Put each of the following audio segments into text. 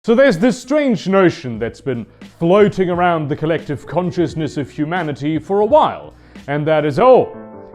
So there's this strange notion that's been floating around the collective consciousness of humanity for a while, and that is,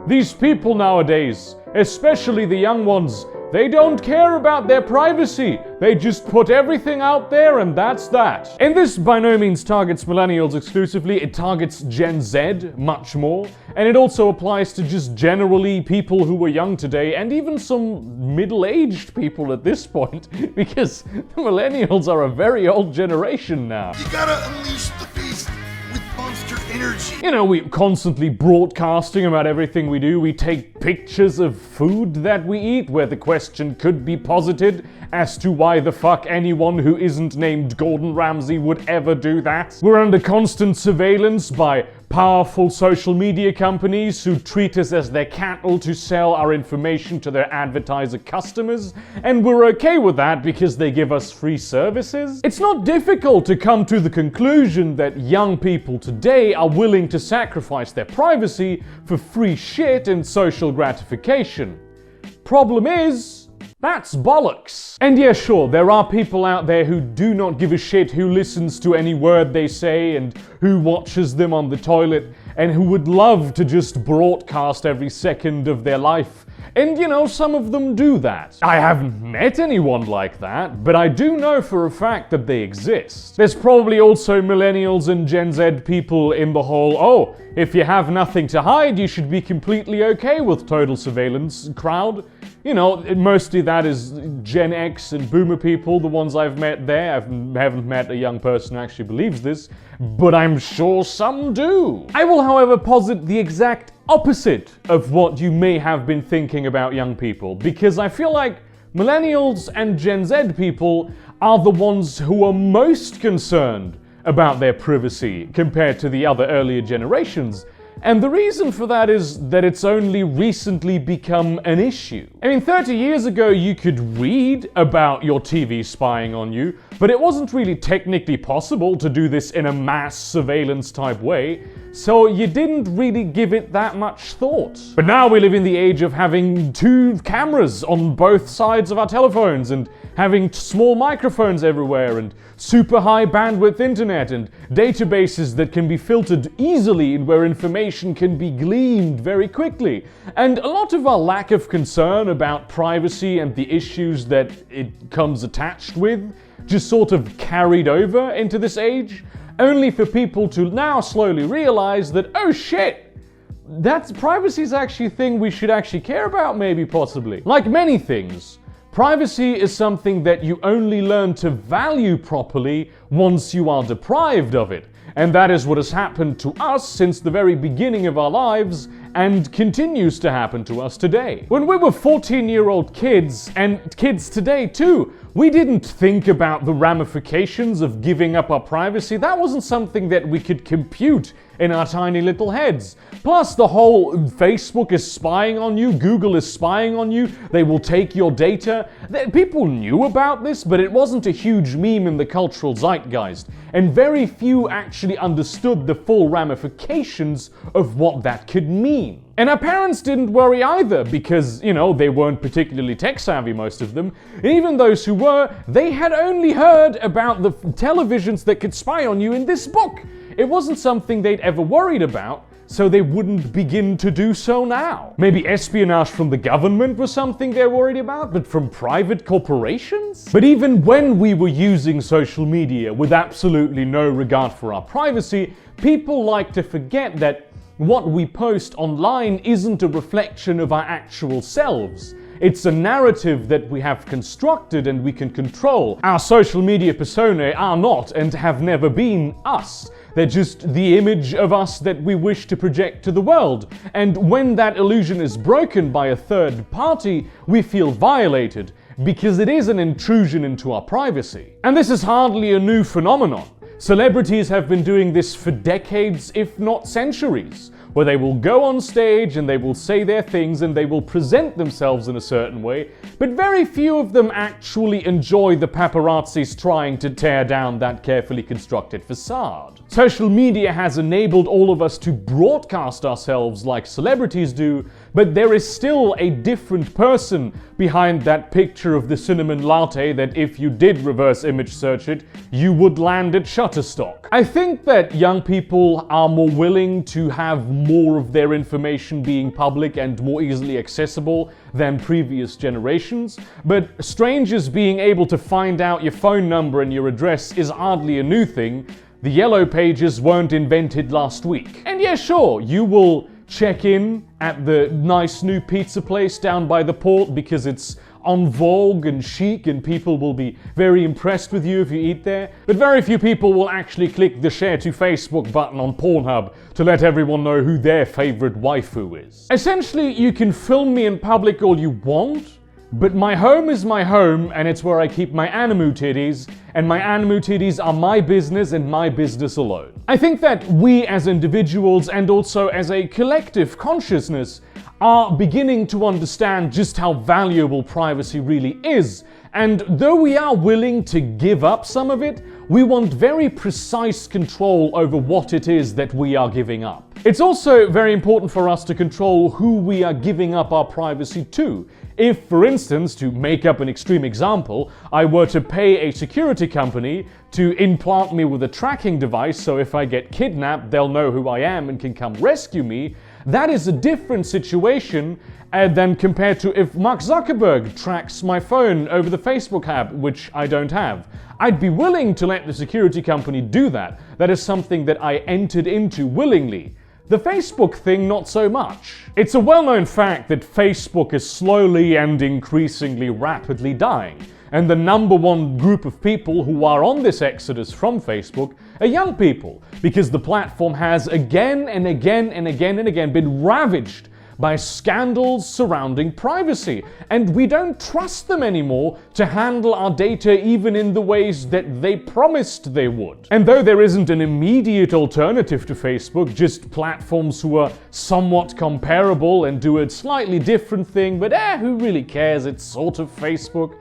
these people nowadays, especially the young ones, they don't care about their privacy. They just put everything out there and that's that. And this by no means targets millennials exclusively, it targets Gen Z much more. And it also applies to just generally people who are young today and even some middle-aged people at this point, because the millennials are a very old generation now. You gotta unleash the beast with monster energy. You know, we're constantly broadcasting about everything we do. We take pictures of food that we eat where the question could be posited as to why the fuck anyone who isn't named Gordon Ramsay would ever do that. We're under constant surveillance by powerful social media companies who treat us as their cattle to sell our information to their advertiser customers, and we're okay with that because they give us free services. It's not difficult to come to the conclusion that young people today are willing to sacrifice their privacy for free shit and social gratification. Problem is, that's bollocks. And yeah, sure, there are people out there who do not give a shit who listens to any word they say and who watches them on the toilet and who would love to just broadcast every second of their life. And you know, some of them do that. I haven't met anyone like that, but I do know for a fact that they exist. There's probably also millennials and Gen Z people in the whole, if you have nothing to hide, you should be completely okay with total surveillance crowd. You know, mostly that is Gen X and Boomer people, the ones I've met there. I haven't met a young person who actually believes this, but I'm sure some do. I will, however, posit the exact opposite of what you may have been thinking about young people, because I feel like millennials and Gen Z people are the ones who are most concerned about their privacy compared to the other earlier generations. And the reason for that is that it's only recently become an issue. I mean, 30 years ago you could read about your TV spying on you, but it wasn't really technically possible to do this in a mass surveillance type way, so you didn't really give it that much thought. But now we live in the age of having 2 cameras on both sides of our telephones and having small microphones everywhere and super high bandwidth internet and databases that can be filtered easily and where information can be gleaned very quickly. And a lot of our lack of concern about privacy and the issues that it comes attached with just sort of carried over into this age, only for people to now slowly realize that, oh shit, that's privacy is actually a thing we should actually care about, maybe, possibly. Like many things, privacy is something that you only learn to value properly once you are deprived of it. And that is what has happened to us since the very beginning of our lives and continues to happen to us today. When we were 14-year-old kids, and kids today too, we didn't think about the ramifications of giving up our privacy. That wasn't something that we could compute in our tiny little heads. Plus, the whole Facebook is spying on you, Google is spying on you, they will take your data. People knew about this, but it wasn't a huge meme in the cultural zeitgeist, and very few actually understood the full ramifications of what that could mean. And our parents didn't worry either because, you know, they weren't particularly tech savvy, most of them. And even those who were, they had only heard about the televisions that could spy on you in this book. It wasn't something they'd ever worried about, so they wouldn't begin to do so now. Maybe espionage from the government was something they're worried about, but from private corporations? But even when we were using social media with absolutely no regard for our privacy, people like to forget that what we post online isn't a reflection of our actual selves. It's a narrative that we have constructed and we can control. Our social media personae are not and have never been us. They're just the image of us that we wish to project to the world. And when that illusion is broken by a third party, we feel violated because it is an intrusion into our privacy. And this is hardly a new phenomenon. Celebrities have been doing this for decades, if not centuries, where they will go on stage and they will say their things and they will present themselves in a certain way, but very few of them actually enjoy the paparazzis trying to tear down that carefully constructed facade. Social media has enabled all of us to broadcast ourselves like celebrities do, but there is still a different person behind that picture of the cinnamon latte that if you did reverse image search it, you would land at Shutterstock. I think that young people are more willing to have more of their information being public and more easily accessible than previous generations, but strangers being able to find out your phone number and your address is hardly a new thing. The yellow pages weren't invented last week. And yeah, sure, you will check in at the nice new pizza place down by the port because it's en vogue and chic and people will be very impressed with you if you eat there. But very few people will actually click the share to Facebook button on Pornhub to let everyone know who their favorite waifu is. Essentially, you can film me in public all you want, but my home is my home and it's where I keep my animu titties, and my animu titties are my business and my business alone. I think that we as individuals and also as a collective consciousness are beginning to understand just how valuable privacy really is. And though we are willing to give up some of it, we want very precise control over what it is that we are giving up. It's also very important for us to control who we are giving up our privacy to. If, for instance, to make up an extreme example, I were to pay a security company to implant me with a tracking device so if I get kidnapped, they'll know who I am and can come rescue me, that is a different situation than compared to if Mark Zuckerberg tracks my phone over the Facebook app, which I don't have. I'd be willing to let the security company do that. That is something that I entered into willingly. The Facebook thing, not so much. It's a well-known fact that Facebook is slowly and increasingly rapidly dying. And the number one group of people who are on this exodus from Facebook are young people, because the platform has again and again and again and again been ravaged by scandals surrounding privacy, and we don't trust them anymore to handle our data even in the ways that they promised they would. And though there isn't an immediate alternative to Facebook, just platforms who are somewhat comparable and do a slightly different thing, but who really cares, it's sort of Facebook,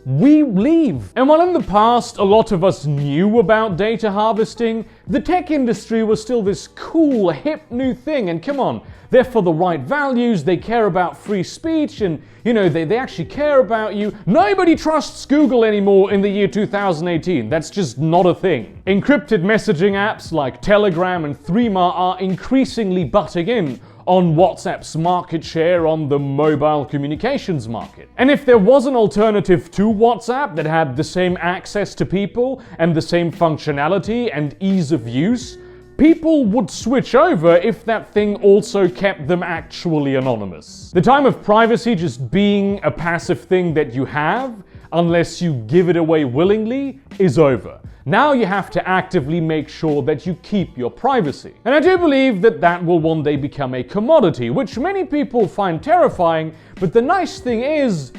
we leave. And while in the past a lot of us knew about data harvesting, the tech industry was still this cool, hip new thing, and come on, they're for the right values, they care about free speech, and they actually care about you. Nobody trusts Google anymore in the year 2018. That's just not a thing. Encrypted messaging apps like Telegram and Threema are increasingly butting in on WhatsApp's market share on the mobile communications market. And if there was an alternative to WhatsApp that had the same access to people and the same functionality and ease of use, people would switch over if that thing also kept them actually anonymous. The time of privacy just being a passive thing that you have, unless you give it away willingly, is over. Now you have to actively make sure that you keep your privacy. And I do believe that that will one day become a commodity, which many people find terrifying, but the nice thing is,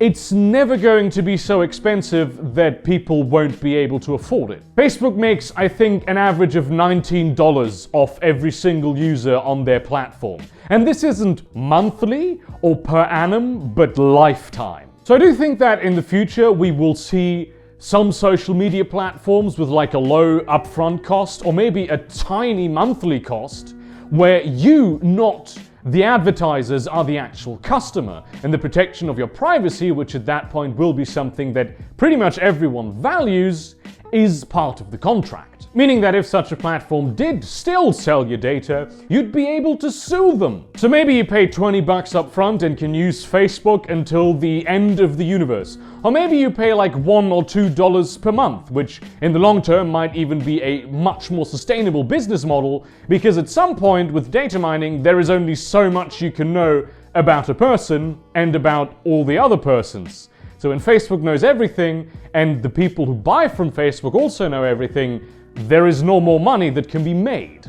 it's never going to be so expensive that people won't be able to afford it. Facebook makes, I think, an average of $19 off every single user on their platform. And this isn't monthly or per annum, but lifetime. So I do think that in the future we will see some social media platforms with like a low upfront cost or maybe a tiny monthly cost where you, not the advertisers, are the actual customer, and the protection of your privacy, which at that point will be something that pretty much everyone values, is part of the contract. Meaning that if such a platform did still sell your data, you'd be able to sue them. So maybe you pay $20 up front and can use Facebook until the end of the universe. Or maybe you pay like $1 or $2 per month, which in the long term might even be a much more sustainable business model, because at some point with data mining, there is only so much you can know about a person and about all the other persons. So when Facebook knows everything, and the people who buy from Facebook also know everything, there is no more money that can be made.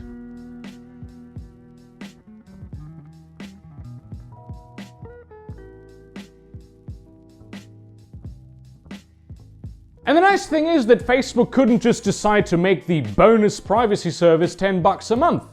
And the nice thing is that Facebook couldn't just decide to make the bonus privacy service $10 a month,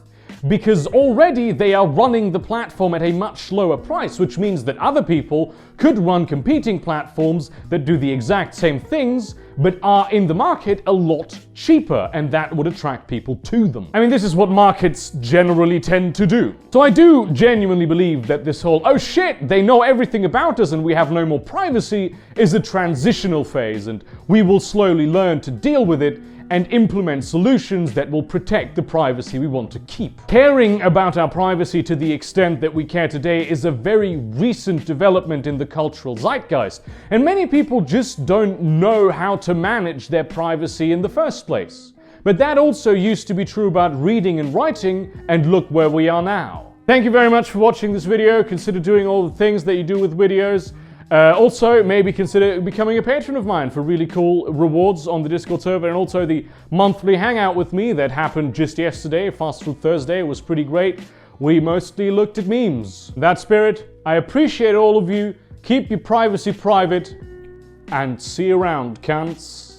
because already they are running the platform at a much lower price, which means that other people could run competing platforms that do the exact same things, but are in the market a lot cheaper, and that would attract people to them. I mean, this is what markets generally tend to do. So I do genuinely believe that this whole, oh shit, they know everything about us and we have no more privacy, is a transitional phase, and we will slowly learn to deal with it and implement solutions that will protect the privacy we want to keep. Caring about our privacy to the extent that we care today is a very recent development in the cultural zeitgeist, and many people just don't know how to manage their privacy in the first place. But that also used to be true about reading and writing, and look where we are now. Thank you very much for watching this video. Consider doing all the things that you do with videos. Also, maybe consider becoming a patron of mine for really cool rewards on the Discord server, and also the monthly hangout with me that happened just yesterday, Fast Food Thursday. It was pretty great. We mostly looked at memes. In that spirit, I appreciate all of you. Keep your privacy private, and see you around, cunts.